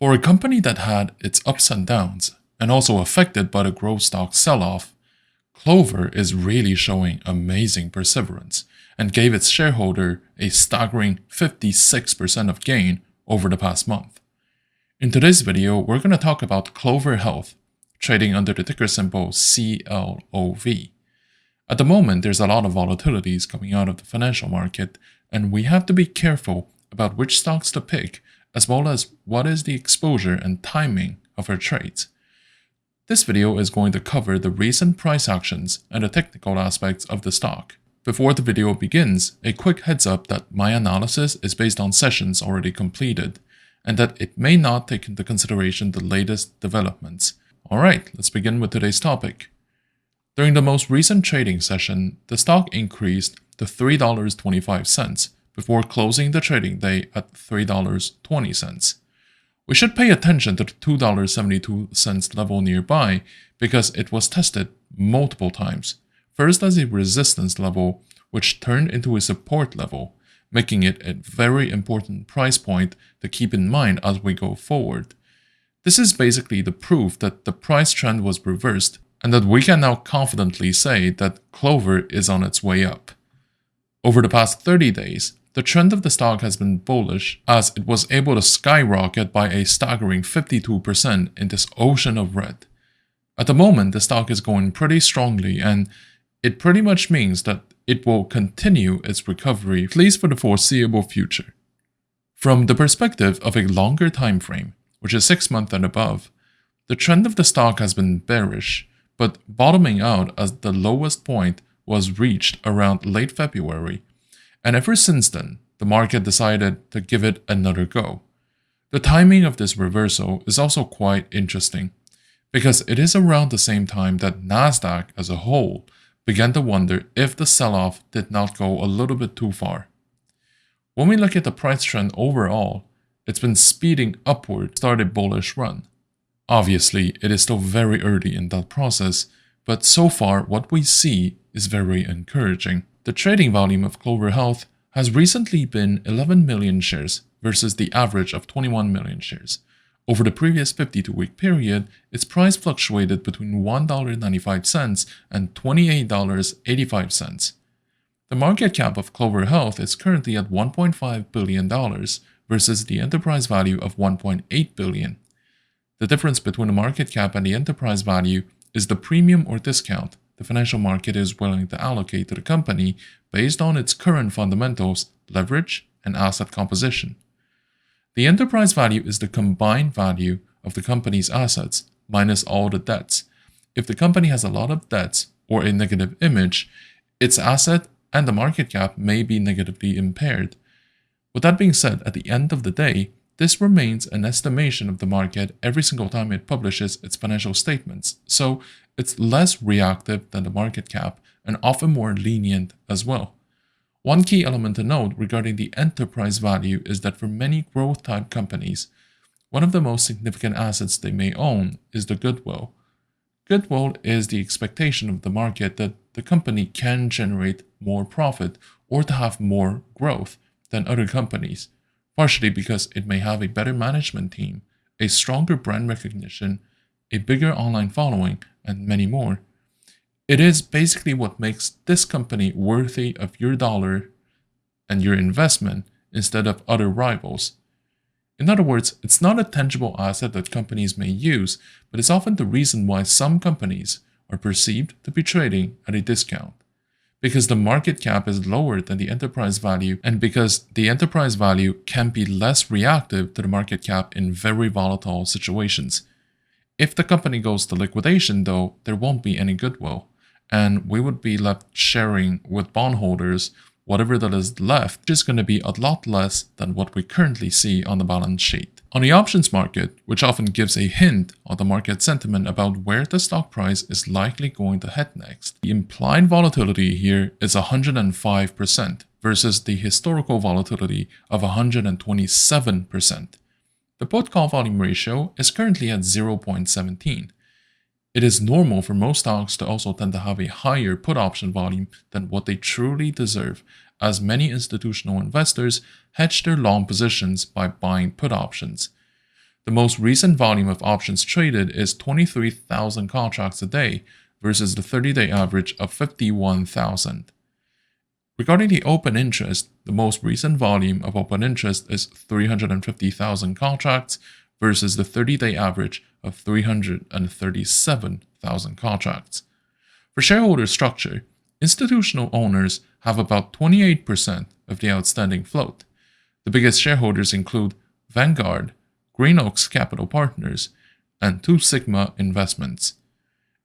For a company that had its ups and downs, and also affected by the growth stock sell-off, Clover is really showing amazing perseverance and gave its shareholder a staggering 56% of gain over the past month. In today's video, we're going to talk about Clover Health, trading under the ticker symbol CLOV. At the moment, there's a lot of volatilities coming out of the financial market, and we have to be careful about which stocks to pick, as well as what is the exposure and timing of our trades. This video is going to cover the recent price actions and the technical aspects of the stock. Before the video begins, a quick heads up that my analysis is based on sessions already completed, and that it may not take into consideration the latest developments. Alright, let's begin with today's topic. During the most recent trading session, the stock increased to $3.25 before closing the trading day at $3.20. We should pay attention to the $2.72 level nearby because it was tested multiple times, first as a resistance level which turned into a support level, making it a very important price point to keep in mind as we go forward. This is basically the proof that the price trend was reversed and that we can now confidently say that Clover is on its way up. Over the past 30 days, the trend of the stock has been bullish as it was able to skyrocket by a staggering 52% in this ocean of red. At the moment, the stock is going pretty strongly, and it pretty much means that it will continue its recovery, at least for the foreseeable future. From the perspective of a longer time frame, which is 6 months and above, the trend of the stock has been bearish, but bottoming out as the lowest point was reached around late February. And ever since then, the market decided to give it another go. The timing of this reversal is also quite interesting, because it is around the same time that Nasdaq as a whole began to wonder if the sell-off did not go a little bit too far. When we look at the price trend overall, it's been speeding upward, started bullish run. Obviously, it is still very early in that process, but so far what we see is very encouraging. The trading volume of Clover Health has recently been 11 million shares versus the average of 21 million shares. Over the previous 52-week period, its price fluctuated between $1.95 and $28.85. The market cap of Clover Health is currently at $1.5 billion versus the enterprise value of $1.8 billion. The difference between the market cap and the enterprise value is the premium or discount the financial market is willing to allocate to the company based on its current fundamentals, leverage, and asset composition. The enterprise value is the combined value of the company's assets minus all the debts. If the company has a lot of debts or a negative image, its asset and the market cap may be negatively impaired. With that being said, at the end of the day, this remains an estimation of the market every single time it publishes its financial statements, so it's less reactive than the market cap and often more lenient as well. One key element to note regarding the enterprise value is that for many growth-type companies, one of the most significant assets they may own is the goodwill. Goodwill is the expectation of the market that the company can generate more profit or to have more growth than other companies, partially because it may have a better management team, a stronger brand recognition, a bigger online following, and many more. It is basically what makes this company worthy of your dollar and your investment instead of other rivals. In other words, it's not a tangible asset that companies may use, but it's often the reason why some companies are perceived to be trading at a discount. Because the market cap is lower than the enterprise value, and because the enterprise value can be less reactive to the market cap in very volatile situations. If the company goes to liquidation, though, there won't be any goodwill, and we would be left sharing with bondholders whatever that is left, which is going to be a lot less than what we currently see on the balance sheet. On the options market, which often gives a hint of the market sentiment about where the stock price is likely going to head next, the implied volatility here is 105% versus the historical volatility of 127%. The put-call volume ratio is currently at 0.17. It is normal for most stocks to also tend to have a higher put option volume than what they truly deserve, as many institutional investors hedge their long positions by buying put options. The most recent volume of options traded is 23,000 contracts a day versus the 30-day average of 51,000. Regarding the open interest, the most recent volume of open interest is 350,000 contracts versus the 30-day average of 337,000 contracts. For shareholder structure, institutional owners have about 28% of the outstanding float. The biggest shareholders include Vanguard, Green Oaks Capital Partners, and Two Sigma Investments.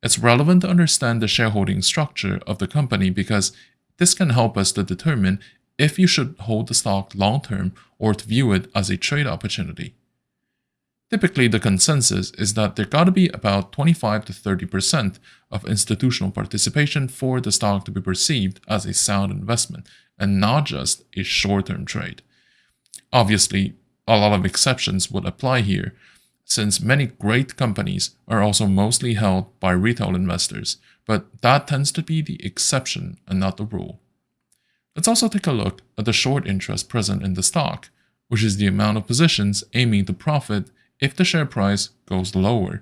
It's relevant to understand the shareholding structure of the company because this can help us to determine if you should hold the stock long-term or to view it as a trade opportunity. Typically, the consensus is that there got to be about 25 to 30% of institutional participation for the stock to be perceived as a sound investment and not just a short-term trade. Obviously, a lot of exceptions would apply here, since many great companies are also mostly held by retail investors, but that tends to be the exception and not the rule. Let's also take a look at the short interest present in the stock, which is the amount of positions aiming to profit if the share price goes lower.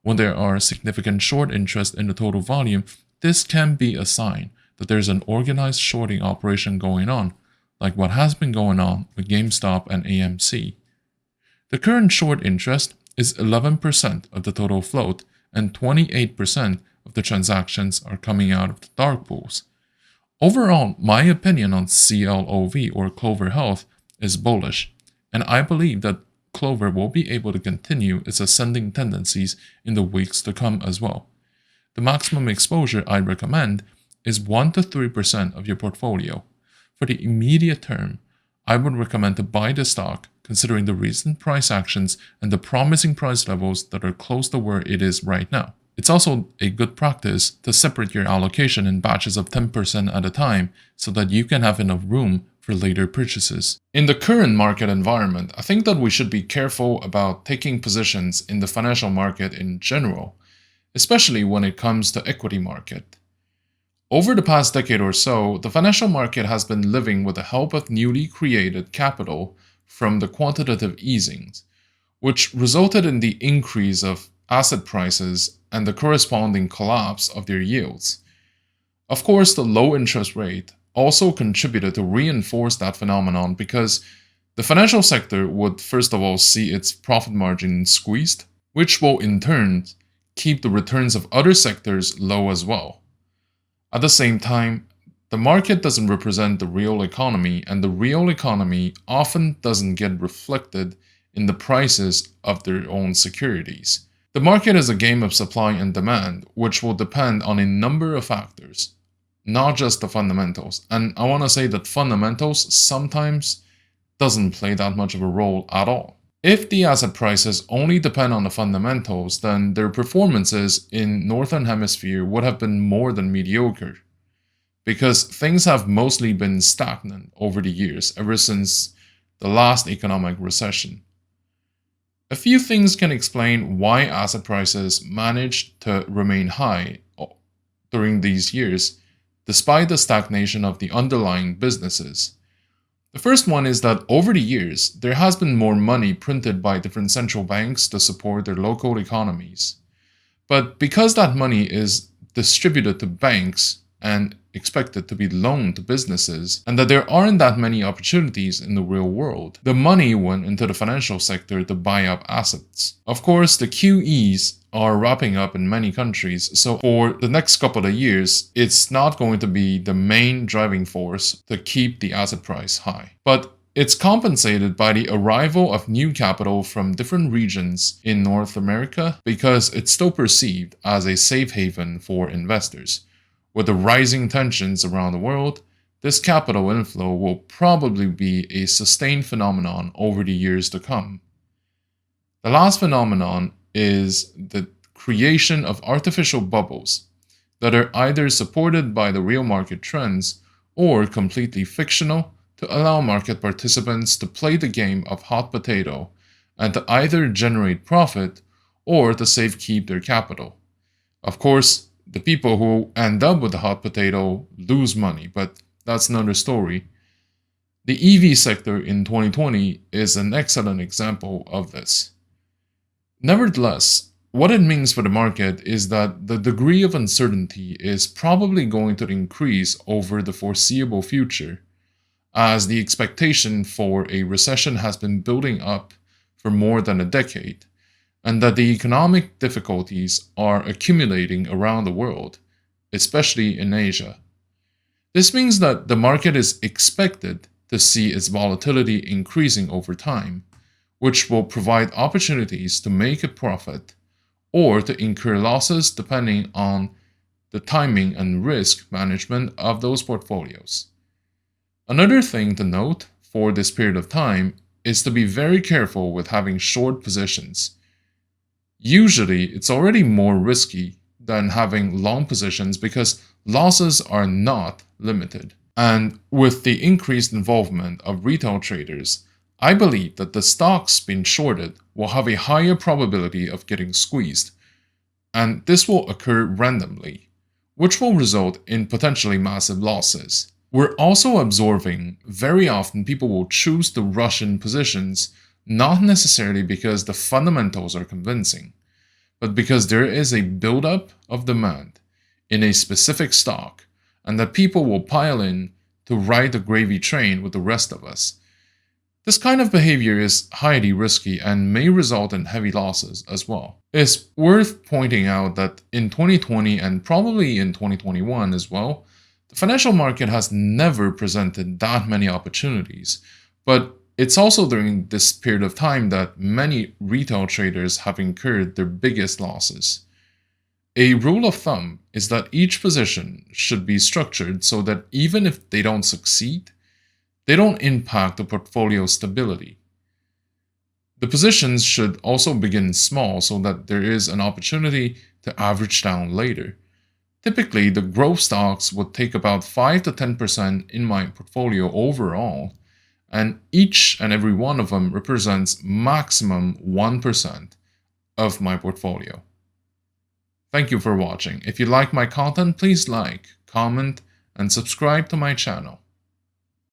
When there are significant short interest in the total volume, this can be a sign that there's an organized shorting operation going on, like what has been going on with GameStop and AMC. The current short interest is 11% of the total float, and 28% of the transactions are coming out of the dark pools. Overall, my opinion on CLOV or Clover Health is bullish, and I believe that Clover will be able to continue its ascending tendencies in the weeks to come as well. The maximum exposure I recommend is 1 to 3% of your portfolio. For the immediate term, I would recommend to buy the stock considering the recent price actions and the promising price levels that are close to where it is right now. It's also a good practice to separate your allocation in batches of 10% at a time so that you can have enough room for later purchases. In the current market environment, I think that we should be careful about taking positions in the financial market in general, especially when it comes to equity market. Over the past decade or so, the financial market has been living with the help of newly created capital from the quantitative easings, which resulted in the increase of asset prices and the corresponding collapse of their yields. Of course, the low interest rate also contributed to reinforce that phenomenon because the financial sector would first of all see its profit margin squeezed, which will in turn keep the returns of other sectors low as well. At the same time, the market doesn't represent the real economy, and the real economy often doesn't get reflected in the prices of their own securities. The market is a game of supply and demand, which will depend on a number of factors, not just the fundamentals. And I want to say that fundamentals sometimes doesn't play that much of a role at all. If the asset prices only depend on the fundamentals, then their performances in Northern Hemisphere would have been more than mediocre, because things have mostly been stagnant over the years, ever since the last economic recession. A few things can explain why asset prices managed to remain high during these years, despite the stagnation of the underlying businesses. The first one is that over the years, there has been more money printed by different central banks to support their local economies. But because that money is distributed to banks and expected to be loaned to businesses, and that there aren't that many opportunities in the real world, the money went into the financial sector to buy up assets. Of course, the QEs are wrapping up in many countries, so for the next couple of years, it's not going to be the main driving force to keep the asset price high. But it's compensated by the arrival of new capital from different regions in North America because it's still perceived as a safe haven for investors. With the rising tensions around the world, this capital inflow will probably be a sustained phenomenon over the years to come. The last phenomenon is the creation of artificial bubbles that are either supported by the real market trends or completely fictional to allow market participants to play the game of hot potato and to either generate profit or to safekeep their capital. Of course, the people who end up with the hot potato lose money, but that's another story. The EV sector in 2020 is an excellent example of this. Nevertheless, what it means for the market is that the degree of uncertainty is probably going to increase over the foreseeable future, as the expectation for a recession has been building up for more than a decade, and that the economic difficulties are accumulating around the world, especially in Asia. This means that the market is expected to see its volatility increasing over time, which will provide opportunities to make a profit or to incur losses depending on the timing and risk management of those portfolios. Another thing to note for this period of time is to be very careful with having short positions. Usually, it's already more risky than having long positions because losses are not limited. And with the increased involvement of retail traders, I believe that the stocks being shorted will have a higher probability of getting squeezed, and this will occur randomly, which will result in potentially massive losses. We're also observing very often people will choose to rush in positions not necessarily because the fundamentals are convincing, but because there is a buildup of demand in a specific stock and that people will pile in to ride the gravy train with the rest of us. This kind of behavior is highly risky and may result in heavy losses as well. It's worth pointing out that in 2020 and probably in 2021 as well, the financial market has never presented that many opportunities, but it's also during this period of time that many retail traders have incurred their biggest losses. A rule of thumb is that each position should be structured so that even if they don't succeed, they don't impact the portfolio stability. The positions should also begin small so that there is an opportunity to average down later. Typically, the growth stocks would take about 5 to 10% in my portfolio overall, and each and every one of them represents maximum 1% of my portfolio. Thank you for watching. If you like my content, please like, comment, and subscribe to my channel.